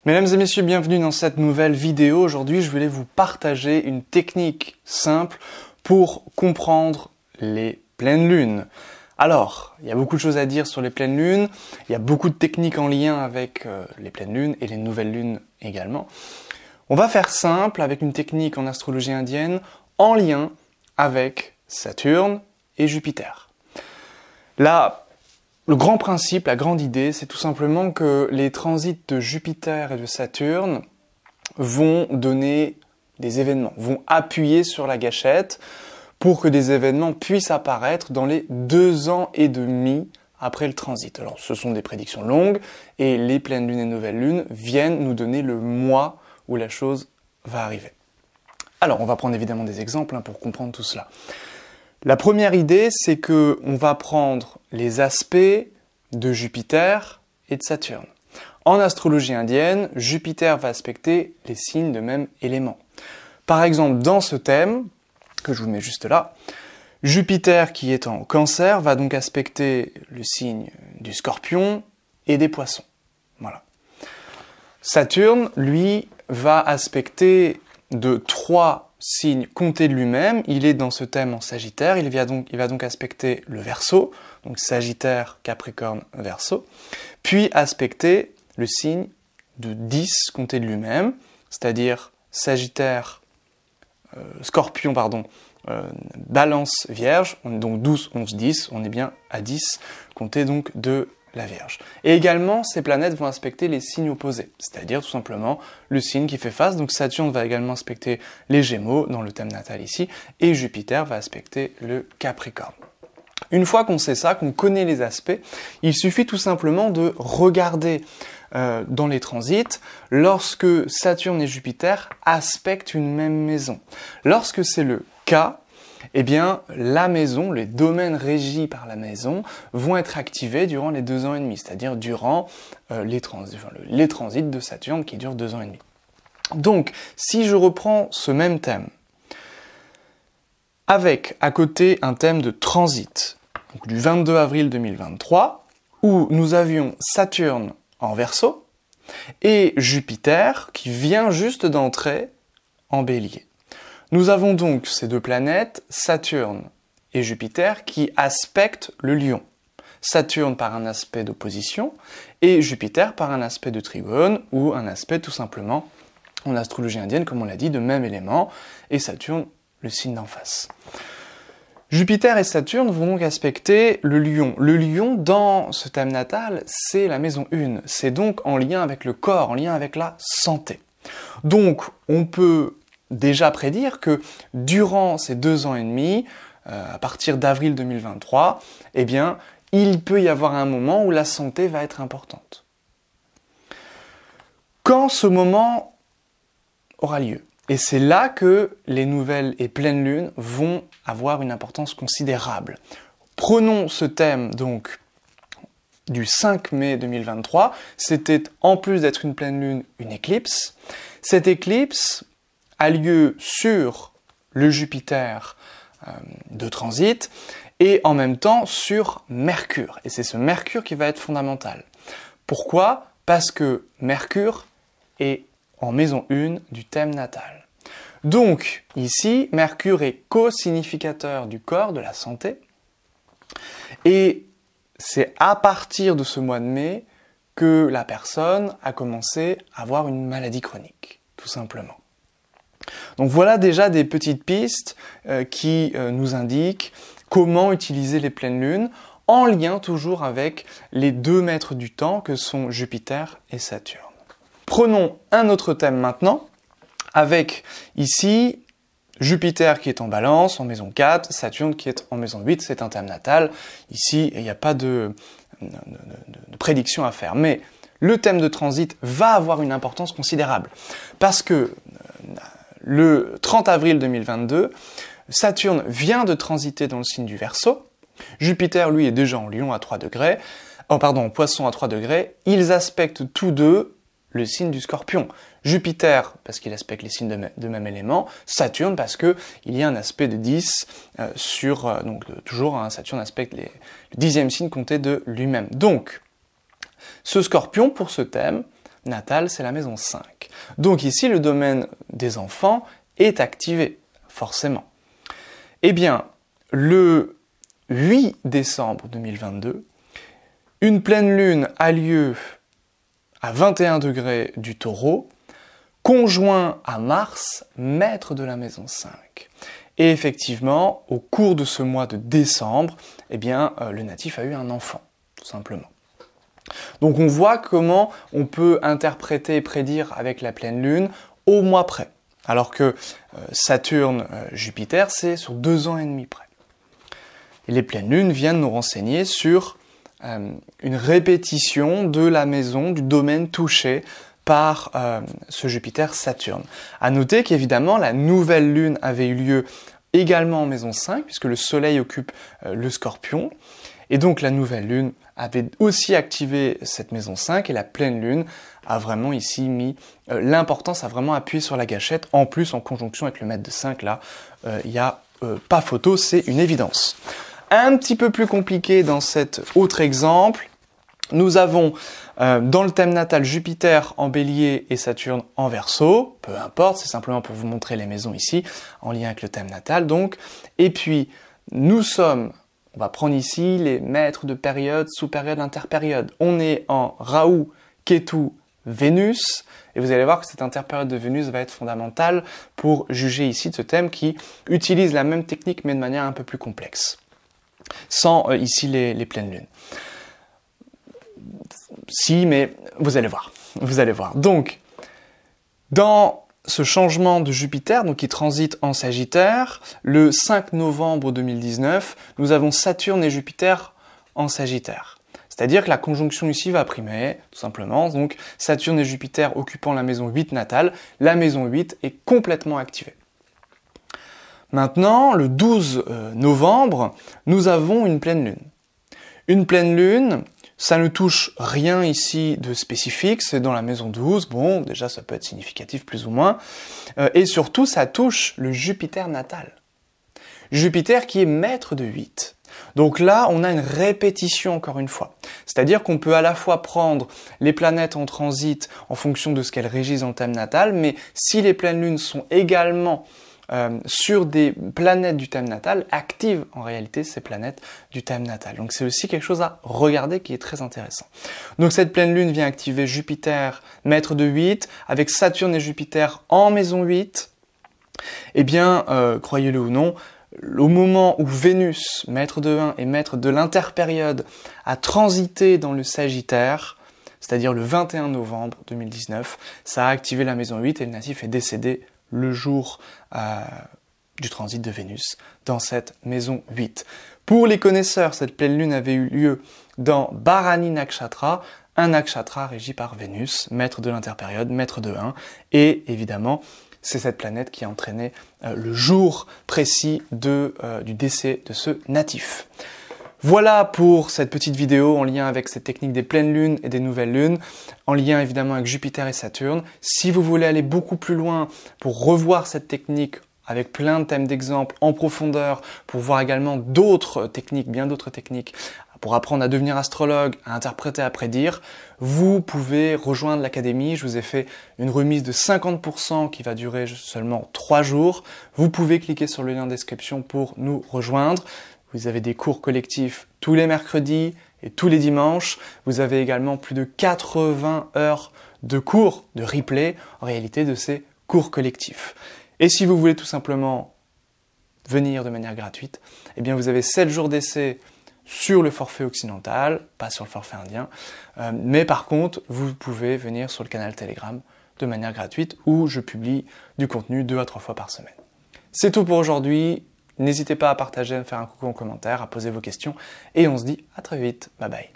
Mesdames et messieurs, bienvenue dans cette nouvelle vidéo. Aujourd'hui, je voulais vous partager une technique simple pour comprendre les pleines lunes. Alors, il y a beaucoup de choses à dire sur les pleines lunes, il y a beaucoup de techniques en lien avec les pleines lunes et les nouvelles lunes également. On va faire simple avec une technique en astrologie indienne en lien avec Saturne et Jupiter. Là, le grand principe, la grande idée, c'est tout simplement que les transits de Jupiter et de Saturne vont donner des événements, vont appuyer sur la gâchette pour que des événements puissent apparaître dans les 2 ans et demi après le transit. Alors, ce sont des prédictions longues et les pleines lunes et nouvelles lunes viennent nous donner le mois où la chose va arriver. Alors, on va prendre évidemment des exemples pour comprendre tout cela. La première idée, c'est que on va prendre les aspects de Jupiter et de Saturne. En astrologie indienne, Jupiter va aspecter les signes de même élément. Par exemple, dans ce thème, que je vous mets juste là, Jupiter qui est en Cancer va donc aspecter le signe du Scorpion et des Poissons. Voilà. Saturne, lui, va aspecter de 3 signes comptés de lui-même. Il est dans ce thème en Sagittaire, il va donc aspecter le Verseau, donc Sagittaire, Capricorne, Verseau, puis aspecter le signe de 10 comptés de lui-même, c'est-à-dire Sagittaire, Scorpion, Balance, Vierge, donc 12, 11, 10, on est bien à 10, compté donc de la Vierge. Et également, ces planètes vont aspecter les signes opposés, c'est-à-dire tout simplement le signe qui fait face. Donc Saturne va également aspecter les Gémeaux, dans le thème natal ici, et Jupiter va aspecter le Capricorne. Une fois qu'on sait ça, qu'on connaît les aspects, il suffit tout simplement de regarder dans les transits lorsque Saturne et Jupiter aspectent une même maison. Lorsque c'est le cas, eh bien, la maison, les domaines régis par la maison vont être activés durant les 2 ans et demi, c'est-à-dire durant les transits de Saturne qui durent 2 ans et demi. Donc, si je reprends ce même thème, avec à côté un thème de transit, donc du 22 avril 2023, où nous avions Saturne en Verseau et Jupiter qui vient juste d'entrer en Bélier. Nous avons donc ces 2 planètes, Saturne et Jupiter, qui aspectent le Lion. Saturne par un aspect d'opposition et Jupiter par un aspect de trigone ou un aspect tout simplement, en astrologie indienne, comme on l'a dit, de même élément, et Saturne, le signe d'en face. Jupiter et Saturne vont donc aspecter le Lion. Le Lion, dans ce thème natal, c'est la maison 1. C'est donc en lien avec le corps, en lien avec la santé. Donc, on peut déjà prédire que durant ces 2 ans et demi, à partir d'avril 2023, eh bien, il peut y avoir un moment où la santé va être importante. Quand ce moment aura lieu, et c'est là que les nouvelles et pleines lunes vont avoir une importance considérable. Prenons ce thème donc du 5 mai 2023, c'était en plus d'être une pleine lune, une éclipse. Cette éclipse a lieu sur le Jupiter de transit et en même temps sur Mercure. Et c'est ce Mercure qui va être fondamental. Pourquoi ? Parce que Mercure est en maison 1 du thème natal. Donc ici, Mercure est co-significateur du corps, de la santé. Et c'est à partir de ce mois de mai que la personne a commencé à avoir une maladie chronique, tout simplement. Donc voilà déjà des petites pistes qui nous indiquent comment utiliser les pleines lunes en lien toujours avec les 2 maîtres du temps que sont Jupiter et Saturne. Prenons un autre thème maintenant avec ici Jupiter qui est en Balance, en maison 4, Saturne qui est en maison 8, c'est un thème natal. Ici, il n'y a pas de prédiction à faire, mais le thème de transit va avoir une importance considérable parce que le 30 avril 2022, Saturne vient de transiter dans le signe du Verseau. Jupiter, lui, est déjà en Lion à 3 degrés. En Poisson à 3 degrés. Ils aspectent tous 2 le signe du Scorpion. Jupiter, parce qu'il aspecte les signes de même élément. Saturne, parce qu'il y a un aspect de 10 toujours, Saturne aspecte le 10e signe compté de lui-même. Donc, ce Scorpion, pour ce thème, natale, c'est la maison 5. Donc ici, le domaine des enfants est activé, forcément. Eh bien, le 8 décembre 2022, une pleine lune a lieu à 21 degrés du Taureau, conjoint à Mars, maître de la maison 5. Et effectivement, au cours de ce mois de décembre, eh bien, le natif a eu un enfant, tout simplement. Donc on voit comment on peut interpréter et prédire avec la pleine lune au mois près. Alors que Saturne, Jupiter, c'est sur 2 ans et demi près. Et les pleines lunes viennent nous renseigner sur une répétition de la maison, du domaine touché par ce Jupiter-Saturne. À noter qu'évidemment, la nouvelle lune avait eu lieu également en maison 5, puisque le Soleil occupe le Scorpion. Et donc la nouvelle lune avait aussi activé cette maison 5, et la pleine lune a vraiment ici mis l'importance, a vraiment appuyé sur la gâchette. En plus, en conjonction avec le maître de 5, là, il n'y a pas photo, c'est une évidence. Un petit peu plus compliqué dans cet autre exemple, nous avons dans le thème natal Jupiter en Bélier et Saturne en Verseau, peu importe, c'est simplement pour vous montrer les maisons ici, en lien avec le thème natal donc. Et puis, nous sommes, on va prendre ici les maîtres de période, sous-période, interpériode. On est en Rahu, Ketu, Vénus, et vous allez voir que cette interpériode de Vénus va être fondamentale pour juger ici de ce thème qui utilise la même technique mais de manière un peu plus complexe, sans ici les pleines lunes. Si, mais vous allez voir, vous allez voir. Donc, dans ce changement de Jupiter, donc qui transite en Sagittaire, le 5 novembre 2019, nous avons Saturne et Jupiter en Sagittaire. C'est-à-dire que la conjonction ici va primer, tout simplement. Donc, Saturne et Jupiter occupant la maison 8 natale, la maison 8 est complètement activée. Maintenant, le 12 novembre, nous avons une pleine lune. Une pleine lune, ça ne touche rien ici de spécifique, c'est dans la maison 12, bon, déjà ça peut être significatif plus ou moins, et surtout ça touche le Jupiter natal. Jupiter qui est maître de 8. Donc là, on a une répétition encore une fois. C'est-à-dire qu'on peut à la fois prendre les planètes en transit en fonction de ce qu'elles régissent dans le thème natal, mais si les pleines lunes sont également sur des planètes du thème natal, active en réalité ces planètes du thème natal. Donc c'est aussi quelque chose à regarder qui est très intéressant. Donc cette pleine lune vient activer Jupiter, maître de 8, avec Saturne et Jupiter en maison 8. Eh bien, croyez-le ou non, au moment où Vénus, maître de 1 et maître de l'interpériode, a transité dans le Sagittaire, c'est-à-dire le 21 novembre 2019, ça a activé la maison 8 et le natif est décédé le jour du transit de Vénus dans cette maison 8. Pour les connaisseurs, cette pleine lune avait eu lieu dans Bharani Nakshatra, un nakshatra régi par Vénus, maître de l'interpériode, maître de 1, et évidemment, c'est cette planète qui a entraîné le jour précis du décès de ce natif. Voilà pour cette petite vidéo en lien avec cette technique des pleines lunes et des nouvelles lunes, en lien évidemment avec Jupiter et Saturne. Si vous voulez aller beaucoup plus loin pour revoir cette technique avec plein de thèmes d'exemples en profondeur, pour voir également d'autres techniques, bien d'autres techniques, pour apprendre à devenir astrologue, à interpréter, à prédire, vous pouvez rejoindre l'académie. Je vous ai fait une remise de 50% qui va durer seulement 3 jours. Vous pouvez cliquer sur le lien de description pour nous rejoindre. Vous avez des cours collectifs tous les mercredis et tous les dimanches. Vous avez également plus de 80 heures de cours, de replay, en réalité, de ces cours collectifs. Et si vous voulez tout simplement venir de manière gratuite, eh bien vous avez 7 jours d'essai sur le forfait occidental, pas sur le forfait indien. Mais par contre, vous pouvez venir sur le canal Telegram de manière gratuite où je publie du contenu 2 à 3 fois par semaine. C'est tout pour aujourd'hui. N'hésitez pas à partager, à me faire un coucou en commentaire, à poser vos questions, et on se dit à très vite. Bye bye.